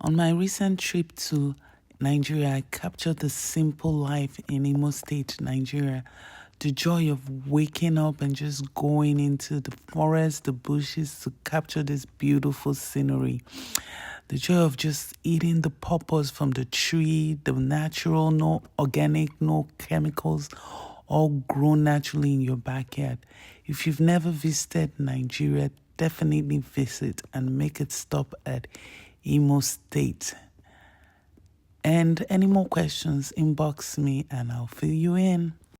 On my recent trip to Nigeria, I captured the simple life in Imo State, Nigeria. The joy of waking up and just going into the forest, the bushes to capture this beautiful scenery. The joy of just eating the pawpaws from the tree, the natural, no organic, no chemicals, all grown naturally in your backyard. If you've never visited Nigeria, definitely visit and make it stop at Imo State. And any more questions, inbox me and I'll fill you in.